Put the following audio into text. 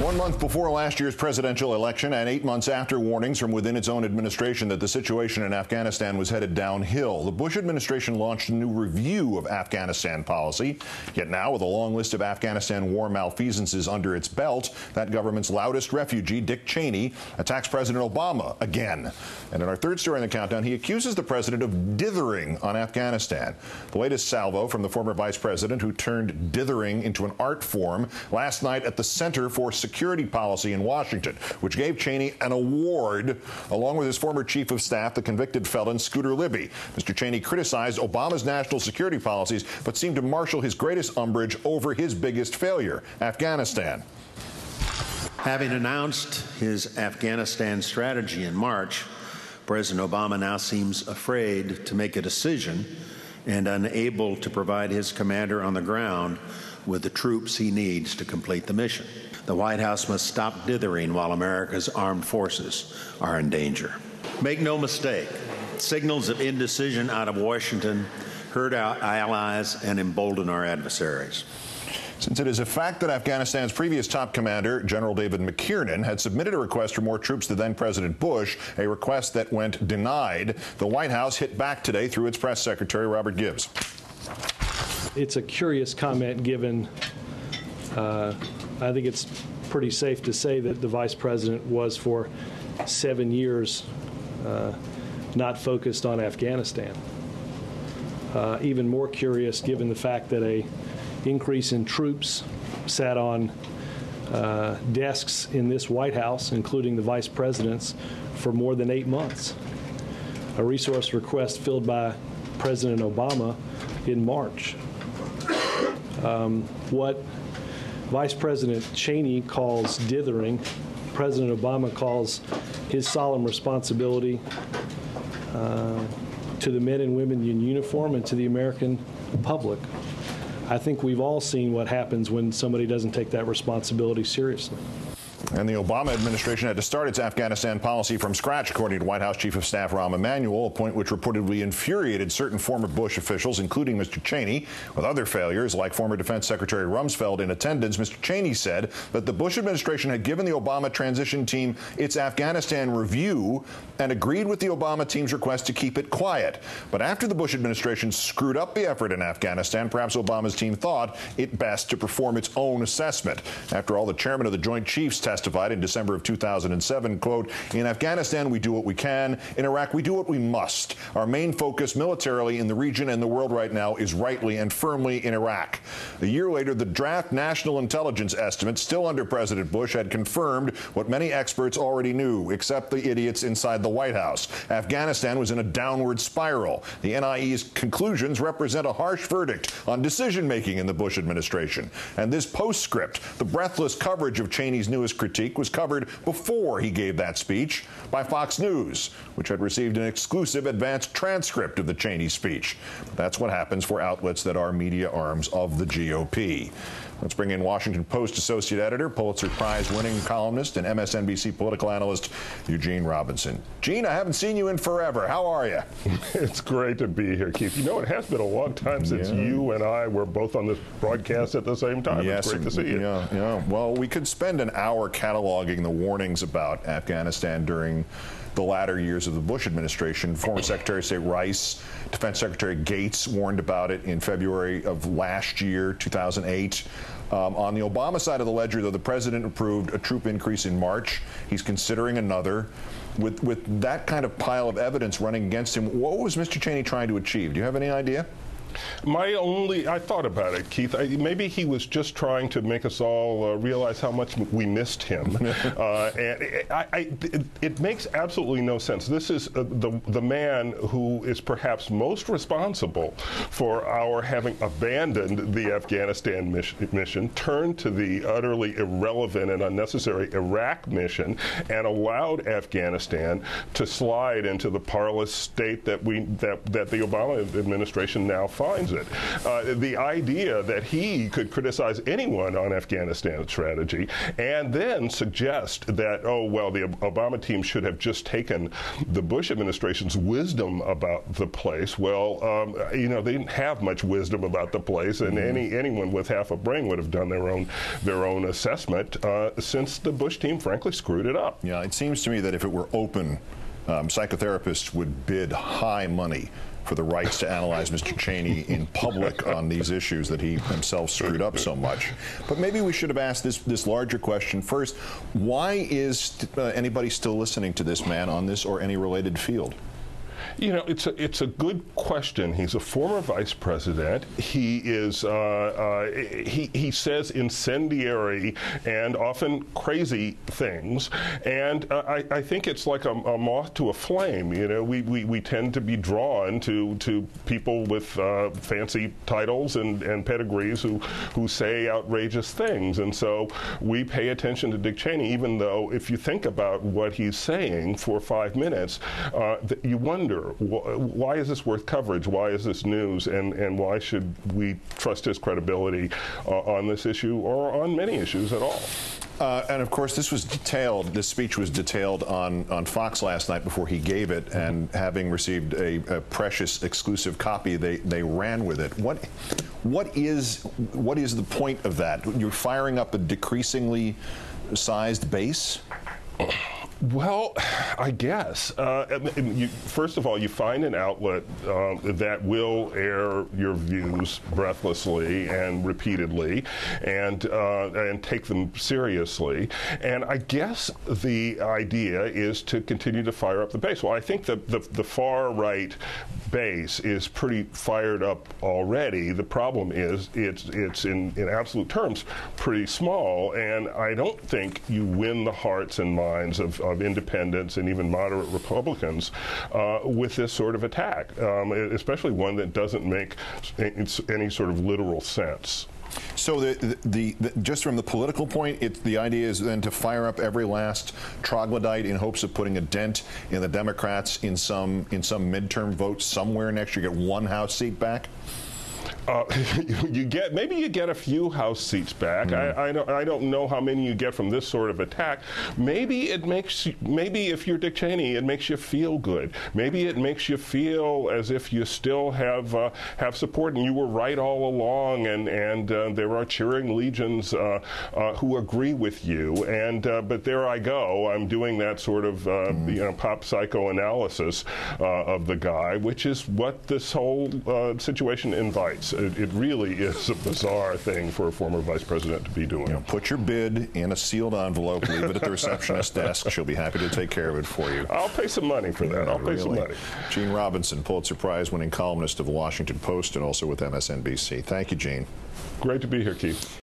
1 month before last year's presidential election and 8 months after warnings from within its own administration that the situation in Afghanistan was headed downhill, the Bush administration launched a new review of Afghanistan policy. Yet now, with a long list of Afghanistan war malfeasances under its belt, that government's loudest refugee, Dick Cheney, attacks President Obama again. And in our third story in the countdown, he accuses the president of dithering on Afghanistan. The latest salvo from the former vice president, who turned dithering into an art form last night at the Center for Security Policy in Washington, which gave Cheney an award along with his former chief of staff, the convicted felon Scooter Libby. Mr. Cheney criticized Obama's national security policies, but seemed to marshal his greatest umbrage over his biggest failure, Afghanistan. Having announced his Afghanistan strategy in March, President Obama now seems afraid to make a decision and unable to provide his commander on the ground with the troops he needs to complete the mission. The White House must stop dithering while America's armed forces are in danger. Make no mistake, signals of indecision out of Washington hurt our allies and embolden our adversaries. Since it is a fact that Afghanistan's previous top commander, General David McKiernan, had submitted a request for more troops to then-President Bush, a request that went denied, the White House hit back today through its press secretary, Robert Gibbs. It's a curious comment given, I think it's pretty safe to say that the vice president was for 7 years not focused on Afghanistan. Even more curious given the fact that a increase in troops sat on desks in this White House, including the vice president's, for more than 8 months. A resource request filled by President Obama in March. What Vice President Cheney calls dithering, President Obama calls his solemn responsibility to the men and women in uniform and to the American public. I think we've all seen what happens when somebody doesn't take that responsibility seriously. And the Obama administration had to start its Afghanistan policy from scratch, according to White House Chief of Staff Rahm Emanuel, a point which reportedly infuriated certain former Bush officials, including Mr. Cheney. With other failures, like former Defense Secretary Rumsfeld in attendance, Mr. Cheney said that the Bush administration had given the Obama transition team its Afghanistan review and agreed with the Obama team's request to keep it quiet. But after the Bush administration screwed up the effort in Afghanistan, perhaps Obama's team thought it best to perform its own assessment. After all, the chairman of the Joint Chiefs testified in December of 2007, quote, "In Afghanistan, we do what we can. In Iraq, we do what we must. Our main focus militarily in the region and the world right now is rightly and firmly in Iraq." A year later, the draft national intelligence estimate, still under President Bush, had confirmed what many experts already knew, except the idiots inside the White House. Afghanistan was in a downward spiral. The NIE's conclusions represent a harsh verdict on decision-making in the Bush administration. And this postscript, the breathless coverage of Cheney's newest critique, was covered before he gave that speech by Fox News, which had received an exclusive advanced transcript of the Cheney speech. That's what happens for outlets that are media arms of the GOP. Let's bring in Washington Post associate editor, Pulitzer Prize-winning columnist, and MSNBC political analyst Eugene Robinson. Gene, I haven't seen you in forever. How are you? It's great to be here, Keith. You know, it has been a long time since you and I were both on this broadcast at the same time. Yes, it's great to see you. Yeah. Well, we could spend an hour cataloging the warnings about Afghanistan during the latter years of the Bush administration. Former Secretary of State Rice, Defense Secretary Gates warned about it in February of last year, 2008. On the Obama side of the ledger, though, the president approved a troop increase in March. He's considering another. With that kind of pile of evidence running against him, what was Mr. Cheney trying to achieve? Do you have any idea? I thought about it, Keith. Maybe he was just trying to make us all realize how much we missed him. It makes absolutely no sense. This is the man who is perhaps most responsible for our having abandoned the Afghanistan mission, turned to the utterly irrelevant and unnecessary Iraq mission, and allowed Afghanistan to slide into the parlous state that the Obama administration now finds defines it. The idea that he could criticize anyone on Afghanistan strategy and then suggest that, oh, well, the Obama team should have just taken the Bush administration's wisdom about the place. Well, you know, they didn't have much wisdom about the place, and anyone with half a brain would have done their own assessment, since the Bush team, frankly, screwed it up. Yeah, it seems to me that if it were open, psychotherapists would bid high money for the rights to analyze Mr. Cheney in public on these issues that he himself screwed up so much. But maybe we should have asked this larger question first. Why is anybody still listening to this man on this or any related field? You know, it's a good question. He's a former vice president. He is he says incendiary and often crazy things, and I think it's like a moth to a flame. You know, we tend to be drawn to people with fancy titles and pedigrees who say outrageous things, and so we pay attention to Dick Cheney, even though if you think about what he's saying for 5 minutes, you wonder, why is this worth coverage? Why is this news? And why should we trust his credibility on this issue or on many issues at all? And of course, this speech was detailed on Fox last night before he gave it, and having received a precious exclusive copy, they ran with it. What is the point of that? You're firing up a decreasingly sized base? Well, I guess. First of all, you find an outlet that will air your views breathlessly and repeatedly, and take them seriously. And I guess the idea is to continue to fire up the base. Well, I think that the far right base is pretty fired up already. The problem is it's in absolute terms pretty small, and I don't think you win the hearts and minds of independents and even moderate Republicans with this sort of attack, especially one that doesn't make any sort of literal sense. So just from the political point, the idea is then to fire up every last troglodyte in hopes of putting a dent in the Democrats in some midterm vote somewhere next year, get one House seat back? Maybe you get a few House seats back. I don't know how many you get from this sort of attack. Maybe if you're Dick Cheney, it makes you feel good. Maybe it makes you feel as if you still have support and you were right all along, and there are cheering legions who agree with you. But there I go. I'm doing that sort of pop psychoanalysis of the guy, which is what this whole situation invites. It really is a bizarre thing for a former vice president to be doing. Put your bid in a sealed envelope, leave it at the receptionist's desk. She'll be happy to take care of it for you. I'll pay some money for that. I'll pay some money. Gene Robinson, Pulitzer Prize-winning columnist of the Washington Post and also with MSNBC. Thank you, Gene. Great to be here, Keith.